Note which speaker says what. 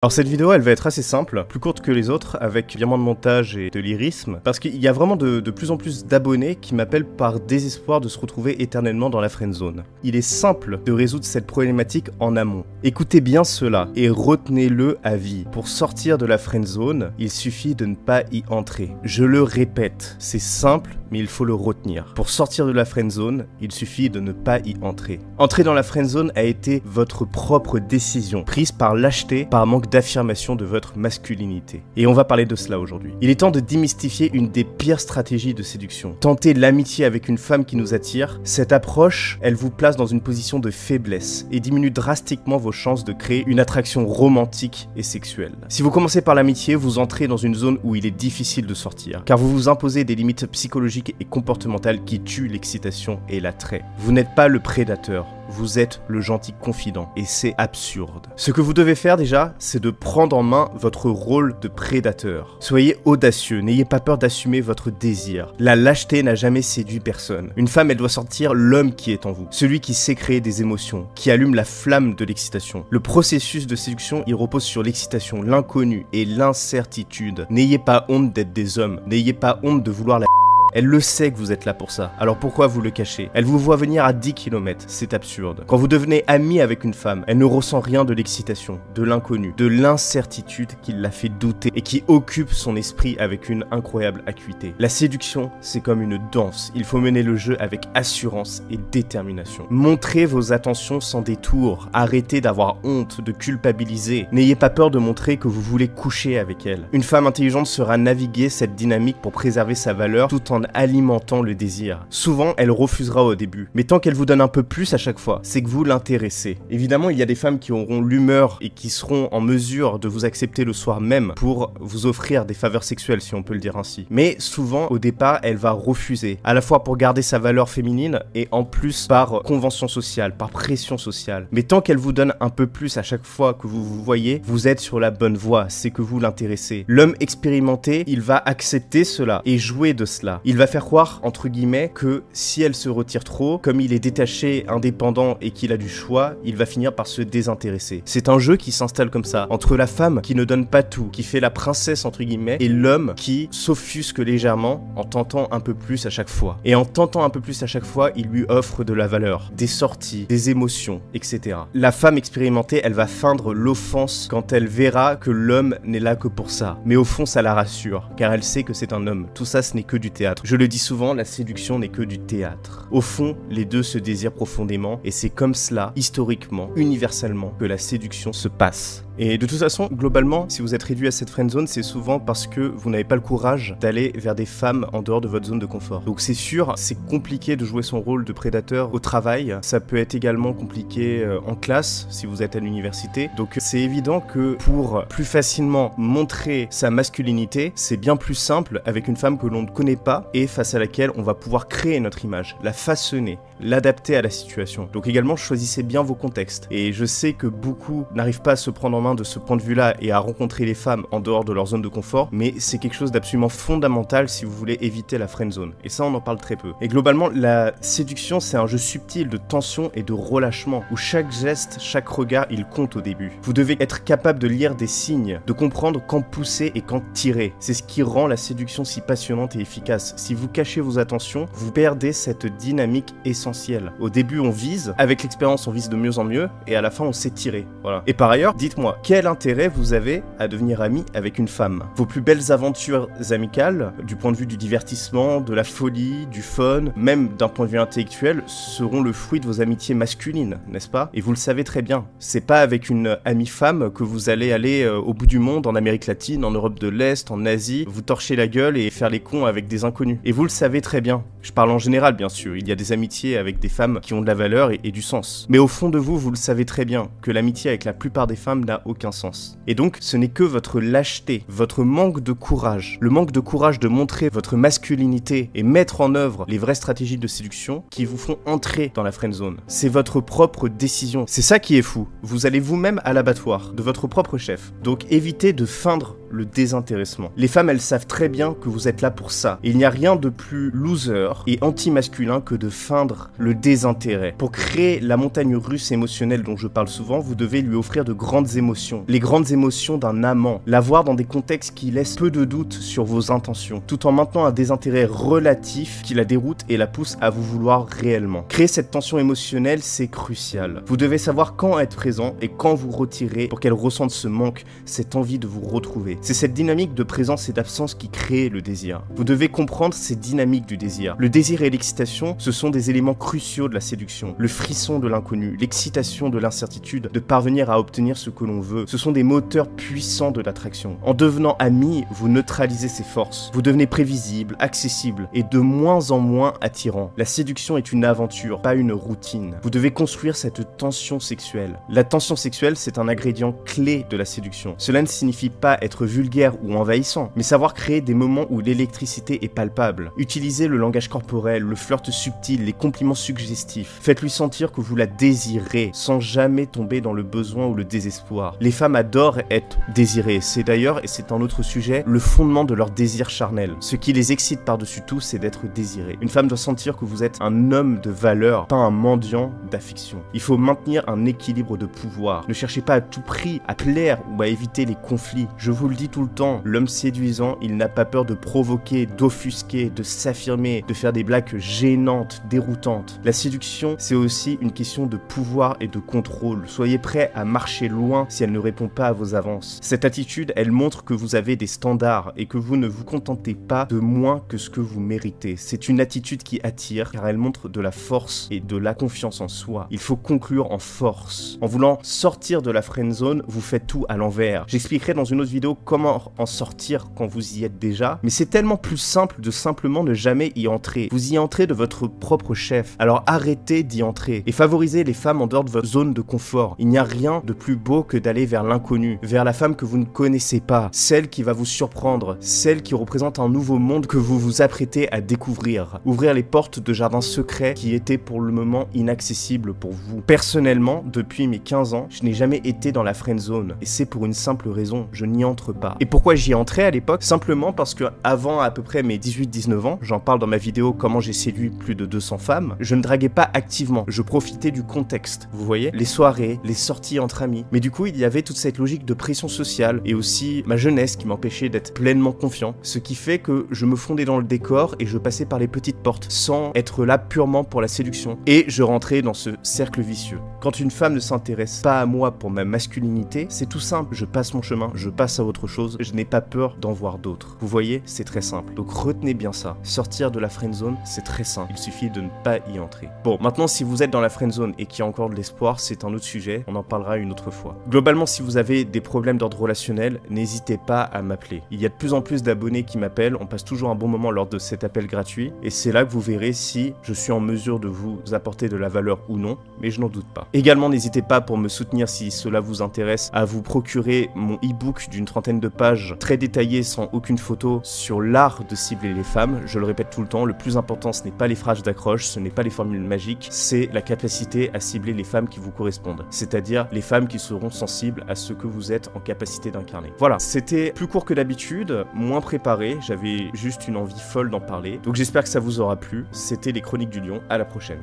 Speaker 1: Alors cette vidéo elle va être assez simple, plus courte que les autres, avec bien moins de montage et de lyrisme, parce qu'il y a vraiment de plus en plus d'abonnés qui m'appellent par désespoir de se retrouver éternellement dans la friendzone. Il est simple de résoudre cette problématique en amont. Écoutez bien cela et retenez-le à vie. Pour sortir de la friendzone, il suffit de ne pas y entrer. Je le répète, c'est simple mais il faut le retenir. Pour sortir de la friendzone, il suffit de ne pas y entrer. Entrer dans la friendzone a été votre propre décision, prise par lâcheté, par manque d'affirmation de votre masculinité. Et on va parler de cela aujourd'hui. Il est temps de démystifier une des pires stratégies de séduction. Tenter l'amitié avec une femme qui nous attire, cette approche, elle vous place dans une position de faiblesse et diminue drastiquement vos chances de créer une attraction romantique et sexuelle. Si vous commencez par l'amitié, vous entrez dans une zone où il est difficile de sortir, car vous vous imposez des limites psychologiques et comportementales qui tuent l'excitation et l'attrait. Vous n'êtes pas le prédateur, vous êtes le gentil confident, et c'est absurde. Ce que vous devez faire déjà, c'est de prendre en main votre rôle de prédateur. Soyez audacieux, n'ayez pas peur d'assumer votre désir. La lâcheté n'a jamais séduit personne. Une femme, elle doit sentir l'homme qui est en vous, celui qui sait créer des émotions, qui allume la flamme de l'excitation. Le processus de séduction, il repose sur l'excitation, l'inconnu et l'incertitude. N'ayez pas honte d'être des hommes, n'ayez pas honte de vouloir la... Elle le sait que vous êtes là pour ça, alors pourquoi vous le cachez? Elle vous voit venir à 10 km, c'est absurde. Quand vous devenez ami avec une femme, elle ne ressent rien de l'excitation, de l'inconnu, de l'incertitude qui la fait douter et qui occupe son esprit avec une incroyable acuité. La séduction, c'est comme une danse, il faut mener le jeu avec assurance et détermination. Montrez vos attentions sans détour, arrêtez d'avoir honte, de culpabiliser, n'ayez pas peur de montrer que vous voulez coucher avec elle. Une femme intelligente saura naviguer cette dynamique pour préserver sa valeur tout en alimentant le désir. Souvent, elle refusera au début, mais tant qu'elle vous donne un peu plus à chaque fois, c'est que vous l'intéressez. Évidemment, il y a des femmes qui auront l'humeur et qui seront en mesure de vous accepter le soir même pour vous offrir des faveurs sexuelles, si on peut le dire ainsi. Mais souvent, au départ, elle va refuser, à la fois pour garder sa valeur féminine et en plus par convention sociale, par pression sociale. Mais tant qu'elle vous donne un peu plus à chaque fois que vous vous voyez, vous êtes sur la bonne voie, c'est que vous l'intéressez. L'homme expérimenté, il va accepter cela et jouer de cela. Il va faire croire, entre guillemets, que si elle se retire trop, comme il est détaché, indépendant et qu'il a du choix, il va finir par se désintéresser. C'est un jeu qui s'installe comme ça, entre la femme qui ne donne pas tout, qui fait la princesse, entre guillemets, et l'homme qui s'offusque légèrement en tentant un peu plus à chaque fois. Et en tentant un peu plus à chaque fois, il lui offre de la valeur, des sorties, des émotions, etc. La femme expérimentée, elle va feindre l'offense quand elle verra que l'homme n'est là que pour ça. Mais au fond, ça la rassure, car elle sait que c'est un homme. Tout ça, ce n'est que du théâtre. Je le dis souvent, la séduction n'est que du théâtre. Au fond, les deux se désirent profondément et c'est comme cela, historiquement, universellement, que la séduction se passe. Et de toute façon, globalement, si vous êtes réduit à cette friendzone, c'est souvent parce que vous n'avez pas le courage d'aller vers des femmes en dehors de votre zone de confort. Donc c'est sûr, c'est compliqué de jouer son rôle de prédateur au travail. Ça peut être également compliqué en classe, si vous êtes à l'université. Donc c'est évident que pour plus facilement montrer sa masculinité, c'est bien plus simple avec une femme que l'on ne connaît pas et face à laquelle on va pouvoir créer notre image, la façonner, l'adapter à la situation. Donc également, choisissez bien vos contextes. Et je sais que beaucoup n'arrivent pas à se prendre en main de ce point de vue-là et à rencontrer les femmes en dehors de leur zone de confort, mais c'est quelque chose d'absolument fondamental si vous voulez éviter la friendzone. Et ça, on en parle très peu. Et globalement, la séduction, c'est un jeu subtil de tension et de relâchement, où chaque geste, chaque regard, il compte au début. Vous devez être capable de lire des signes, de comprendre quand pousser et quand tirer. C'est ce qui rend la séduction si passionnante et efficace. Si vous cachez vos attentions, vous perdez cette dynamique essentielle. Au début, on vise, avec l'expérience, on vise de mieux en mieux, et à la fin, on sait tirer. Voilà. Et par ailleurs, dites-moi, quel intérêt vous avez à devenir ami avec une femme? Vos plus belles aventures amicales, du point de vue du divertissement, de la folie, du fun, même d'un point de vue intellectuel, seront le fruit de vos amitiés masculines, n'est-ce pas? Et vous le savez très bien. C'est pas avec une amie femme que vous allez aller au bout du monde, en Amérique latine, en Europe de l'Est, en Asie, vous torcher la gueule et faire les cons avec des inconnus. Et vous le savez très bien. Je parle en général, bien sûr. Il y a des amitiés avec des femmes qui ont de la valeur et du sens. Mais au fond de vous, vous le savez très bien que l'amitié avec la plupart des femmes n'a aucun sens. Et donc, ce n'est que votre lâcheté, votre manque de courage, le manque de courage de montrer votre masculinité et mettre en œuvre les vraies stratégies de séduction qui vous font entrer dans la friendzone. C'est votre propre décision. C'est ça qui est fou. Vous allez vous-même à l'abattoir de votre propre chef. Donc évitez de feindre le désintéressement. Les femmes, elles savent très bien que vous êtes là pour ça. Et il n'y a rien de plus loser et anti-masculin que de feindre le désintérêt. Pour créer la montagne russe émotionnelle dont je parle souvent, vous devez lui offrir de grandes émotions. Les grandes émotions d'un amant. La voir dans des contextes qui laissent peu de doute sur vos intentions, tout en maintenant un désintérêt relatif qui la déroute et la pousse à vous vouloir réellement. Créer cette tension émotionnelle, c'est crucial. Vous devez savoir quand être présent et quand vous retirer pour qu'elle ressente ce manque, cette envie de vous retrouver. C'est cette dynamique de présence et d'absence qui crée le désir. Vous devez comprendre ces dynamiques du désir. Le désir et l'excitation, ce sont des éléments cruciaux de la séduction. Le frisson de l'inconnu, l'excitation de l'incertitude, de parvenir à obtenir ce que l'on veut, ce sont des moteurs puissants de l'attraction. En devenant amis, vous neutralisez ces forces. Vous devenez prévisible, accessible et de moins en moins attirant. La séduction est une aventure, pas une routine. Vous devez construire cette tension sexuelle. La tension sexuelle, c'est un ingrédient clé de la séduction. Cela ne signifie pas être vulgaire ou envahissant, mais savoir créer des moments où l'électricité est palpable. Utilisez le langage corporel, le flirt subtil, les compliments suggestifs. Faites-lui sentir que vous la désirez, sans jamais tomber dans le besoin ou le désespoir. Les femmes adorent être désirées. C'est d'ailleurs, et c'est un autre sujet, le fondement de leur désir charnel. Ce qui les excite par-dessus tout, c'est d'être désiré. Une femme doit sentir que vous êtes un homme de valeur, pas un mendiant d'affection. Il faut maintenir un équilibre de pouvoir. Ne cherchez pas à tout prix à plaire ou à éviter les conflits. Je vous le dis tout le temps, l'homme séduisant, il n'a pas peur de provoquer, d'offusquer, de s'affirmer, de faire des blagues gênantes, déroutantes. La séduction, c'est aussi une question de pouvoir et de contrôle. Soyez prêts à marcher loin si elle ne répond pas à vos avances. Cette attitude, elle montre que vous avez des standards et que vous ne vous contentez pas de moins que ce que vous méritez. C'est une attitude qui attire car elle montre de la force et de la confiance en soi. Il faut conclure en force. En voulant sortir de la friendzone, vous faites tout à l'envers. J'expliquerai dans une autre vidéo comment en sortir quand vous y êtes déjà, mais c'est tellement plus simple de simplement ne jamais y entrer. Vous y entrez de votre propre chef, alors arrêtez d'y entrer et favorisez les femmes en dehors de votre zone de confort. Il n'y a rien de plus beau que d'aller vers l'inconnu, vers la femme que vous ne connaissez pas, celle qui va vous surprendre, celle qui représente un nouveau monde que vous vous apprêtez à découvrir. Ouvrir les portes de jardins secrets qui étaient pour le moment inaccessibles pour vous. Personnellement, depuis mes 15 ans, je n'ai jamais été dans la friendzone et c'est pour une simple raison, je n'y entre pas. Et pourquoi j'y entrais à l'époque? Simplement parce que avant à peu près mes 18-19 ans, j'en parle dans ma vidéo comment j'ai séduit plus de 200 femmes, je ne draguais pas activement, je profitais du contexte. Vous voyez, les soirées, les sorties entre amis. Mais du coup, il y avait toute cette logique de pression sociale et aussi ma jeunesse qui m'empêchait d'être pleinement confiant, ce qui fait que je me fondais dans le décor et je passais par les petites portes sans être là purement pour la séduction. Et je rentrais dans ce cercle vicieux. Quand une femme ne s'intéresse pas à moi pour ma masculinité, c'est tout simple, je passe mon chemin, je passe à autre chose, je n'ai pas peur d'en voir d'autres. Vous voyez, c'est très simple. Donc retenez bien ça. Sortir de la friendzone, c'est très simple. Il suffit de ne pas y entrer. Bon, maintenant si vous êtes dans la friendzone et qu'il y a encore de l'espoir, c'est un autre sujet, on en parlera une autre fois. Globalement, si vous avez des problèmes d'ordre relationnel, n'hésitez pas à m'appeler. Il y a de plus en plus d'abonnés qui m'appellent, on passe toujours un bon moment lors de cet appel gratuit, et c'est là que vous verrez si je suis en mesure de vous apporter de la valeur ou non, mais je n'en doute pas. Également, n'hésitez pas pour me soutenir si cela vous intéresse à vous procurer mon e-book d'une 30aine de pages très détaillé sans aucune photo sur l'art de cibler les femmes. Je le répète tout le temps, le plus important ce n'est pas les phrases d'accroche, ce n'est pas les formules magiques, c'est la capacité à cibler les femmes qui vous correspondent, c'est-à-dire les femmes qui seront sensibles à ce que vous êtes en capacité d'incarner. Voilà, c'était plus court que d'habitude, moins préparé, j'avais juste une envie folle d'en parler, donc j'espère que ça vous aura plu. C'était les Chroniques du Lion, à la prochaine.